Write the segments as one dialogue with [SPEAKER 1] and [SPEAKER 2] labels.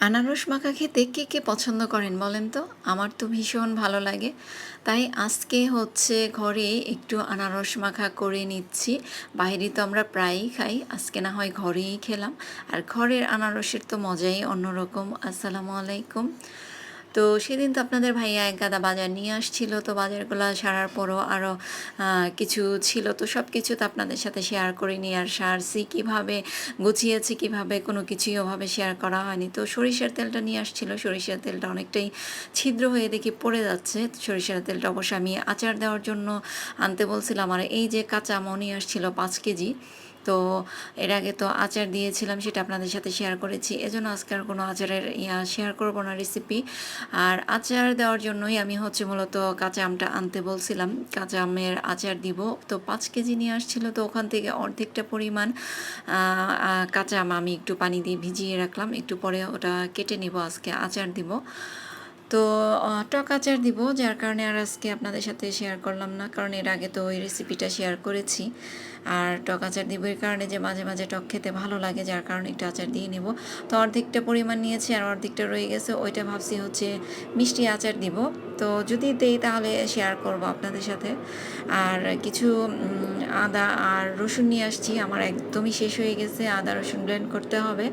[SPEAKER 1] আনারস মাখা খেতে কে পছন্দ করেন বলেন তো? আমার তো ভীষণ ভালো লাগে। তাই আজকে হচ্ছে ঘরে একটু আনারস মাখা করে নিচ্ছি। বাইরে তো আমরা প্রায়ই খাই। আজকে না হয় ঘরেই খেলাম। আর ঘরের আনারসের তো মজাই অন্যরকম। আসসালামু আলাইকুম। তো সেদিন তো আপনাদের ভাইয়া এক গাদা বাজার নিয়ে আসছিল। তো বাজারগুলা সারার পরও আরও কিছু ছিল। তো সব কিছু তো আপনাদের সাথে শেয়ার করিনি আর সারছি কীভাবে, গুছিয়েছি কীভাবে, কোনো কিছুই ওভাবে শেয়ার করা হয়নি। তো সরিষার তেলটা নিয়ে আসছিল। সরিষার তেলটা অনেকটাই ছিদ্র হয়ে দেখি পড়ে যাচ্ছে। সরিষার তেলটা অবশ্য আমি আচার দেওয়ার জন্য আনতে বলছিলাম। আর এই যে কাঁচা আম নিয়ে আসছিল 5 কেজি। তো এর আগে তো আচার দিয়েছিলাম, সেটা আপনাদের সাথে শেয়ার করেছি। এজন্য আজকে আর কোনো আচারের শেয়ার করব না রেসিপি। আর আচার দেওয়ার জন্যই আমি হচ্ছে মূলত কাঁচা আমটা আনতে বলছিলাম। কাঁচা আমের আচার দিব। তো 5 কেজি নিয়ে আসছিল, তো ওখান থেকে অর্ধেকটা পরিমাণ কাঁচা আম আমি একটু পানি দিয়ে ভিজিয়ে রাখলাম। একটু পরে ওটা কেটে নিব, আজকে আচার দিব। তো টক আচার দিব, যার কারণে আর আজকে আপনাদের সাথে শেয়ার করলাম না, কারণ এর আগে তো ওই রেসিপিটা শেয়ার করেছি। আর টক আচার দিব এর কারণে যে মাঝে মাঝে টক খেতে ভালো লাগে, যার কারণে একটু আচার দিয়ে নেব। তো অর্ধেকটা পরিমাণ নিয়েছি আর অর্ধেকটা রয়ে গেছে, ওইটা ভাবছি হচ্ছে মিষ্টি আচার দিব। তো যদি দেই তাহলে শেয়ার করব আপনাদের সাথে। আর কিছু আদা আর রসুন নিয়ে আসছি, আমার একদমই শেষ হয়ে গেছে, আদা রসুন ব্লেন্ড করতে হবে।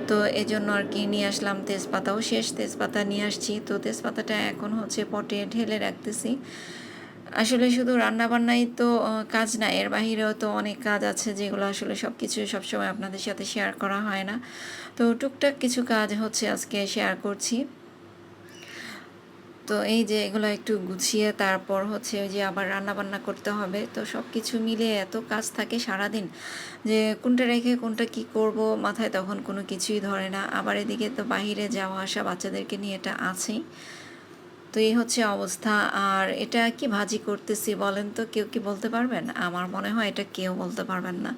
[SPEAKER 1] তো এজন্য আর কি নিয়ে আসলাম। তেজপাতাও শেষ, তেজপাতা নিয়ে আসছি। তো তেজপাতাটা এখন হচ্ছে পটে ঢেলে রাখতেছি। আসলে শুধু রান্নাবান্নাই তো কাজ না, এর বাহিরেও তো অনেক কাজ আছে, যেগুলো আসলে সব কিছু সবসময় আপনাদের সাথে শেয়ার করা হয় না। তো টুকটাক কিছু কাজ হচ্ছে আজকে শেয়ার করছি। তো এই যে এগুলো একটু গুছিয়ে তারপর হচ্ছে ওই যে আবার রান্নাবান্না করতে হবে। তো সব কিছু মিলে এত কাজ থাকে সারাদিন, যে কোনটা রেখে কোনটা কি করব মাথায় তখন কোনো কিছুই ধরে না। আবার এদিকে তো বাহিরে যাওয়া আসা বাচ্চাদেরকে নিয়ে এটা আছেই। তো এই হচ্ছে অবস্থা। আর এটা কি ভাজি করতেছি বলেন তো, কেউ কি বলতে পারবেন? আমার মনে হয় এটা কেউ বলতে পারবেন না।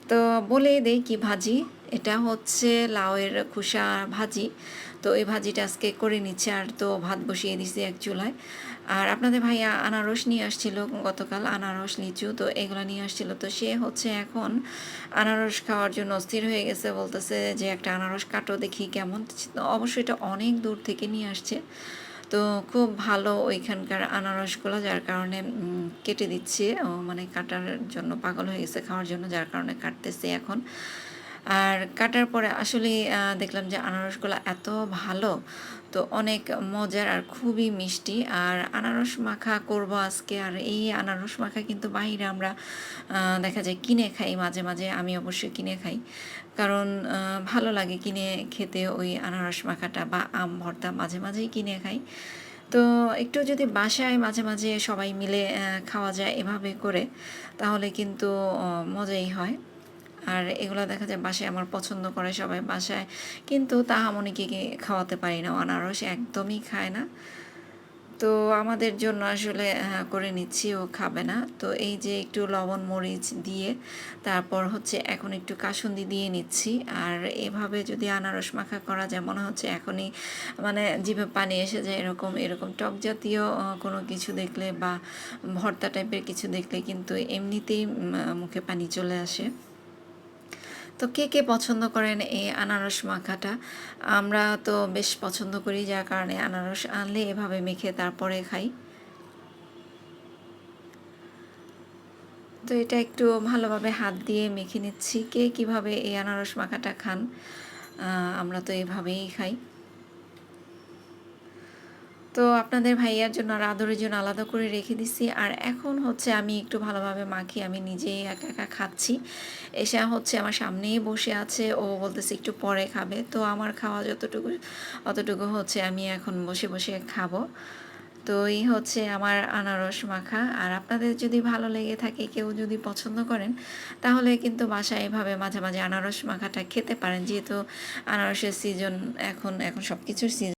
[SPEAKER 1] তো বলেই দেই কি ভাজি। এটা হচ্ছে লাউয়ের খোসা ভাজি। তো এই ভাজিটা আজকে করে নিচ্ছে। আর তো ভাত বসিয়ে দিছি এক চুলায়। আর আপনাদের ভাইয়া আনারস নিয়ে আসছিল গতকাল, আনারস লিচু তো এগুলো নিয়ে আসছিল। তো সে হচ্ছে এখন আনারস খাওয়ার জন্য অস্থির হয়ে গেছে, বলতেছে যে একটা আনারস কাটো দেখি কেমন। অবশ্যই এটা অনেক দূর থেকে নিয়ে আসছে। তো খুব ভালো ওইখানকার আনারসগুলো, যার কারণে কেটে দিচ্ছে। মানে কাটার জন্য পাগল হয়ে গেছে খাওয়ার জন্য, যার কারণে কাটতেছে এখন। আর কাটার পরে আসলে দেখলাম যে আনারসগুলো এত ভালো, তো অনেক মজার আর খুবই মিষ্টি। আর আনারস মাখা করব আজকে। আর এই আনারস মাখা কিন্তু বাইরে আমরা দেখা যায় কিনে খাই মাঝে মাঝে, আমি অবশ্যই কিনে খাই, কারণ ভালো লাগে কিনে খেতে ওই আনারস মাখাটা, বা আম ভর্তা মাঝে মাঝেই কিনে খাই। তো একটু যদি বাসায় মাঝে মাঝে সবাই মিলে খাওয়া যায় এভাবে করে, তাহলে কিন্তু মজাই হয়। আর এগুলো দেখা যায় বাসায় আমার পছন্দ করে সবাই বাসায়, কিন্তু তাহামনিকে খাওয়াতে পারি না, আনারস একদমই খায় না। তো আমাদের জন্য আসলে করে নিচ্ছি, ও খাবে না। তো এই যে একটু লবণ মরিচ দিয়ে তারপর হচ্ছে এখন একটু কাসুন্দি দিয়ে নিচ্ছি। আর এভাবে যদি আনারস মাখা করা যায়, মনে হচ্ছে এখনই মানে জিভে পানি এসে যায়। এরকম এরকম টক জাতীয় কোনো কিছু দেখলে বা ভর্তা টাইপের কিছু দেখলে কিন্তু এমনিতেই মুখে পানি চলে আসে। তো কে পছন্দ করেন এই আনারস মাখাটা? আমরা তো বেশ পছন্দ করি, যার কারণে আনারস আনলে এভাবে মেখে তারপরে খাই। তো এটা একটু ভালোভাবে হাত দিয়ে মেখে নিচ্ছি। কে কীভাবে এই আনারস মাখাটা খান? আমরা তো এভাবেই খাই। তো আপনাদের ভাইয়ার জন্য আর আদরের জন্য আলাদা করে রেখে দিছি। আর এখন হচ্ছে আমি একটু ভালোভাবে মাখিয়ে আমি নিজেই একা একা খাচ্ছি। এসা হচ্ছে আমার সামনেই বসে আছে, ও বলতেছে একটু পরে খাবে। তো আমার খাওয়া যতটুকু অতটুকু হচ্ছে আমি এখন বসে বসে খাবো। তো এই হচ্ছে আমার আনারস মাখা। আর আপনাদের যদি ভালো লেগে থাকে, কেউ যদি পছন্দ করেন, তাহলে কিন্তু বাসায় এভাবে মাঝে মাঝে আনারস মাখাটা খেতে পারেন, যেহেতু আনারসের সিজন এখন, এখন সব কিছুর সিজন।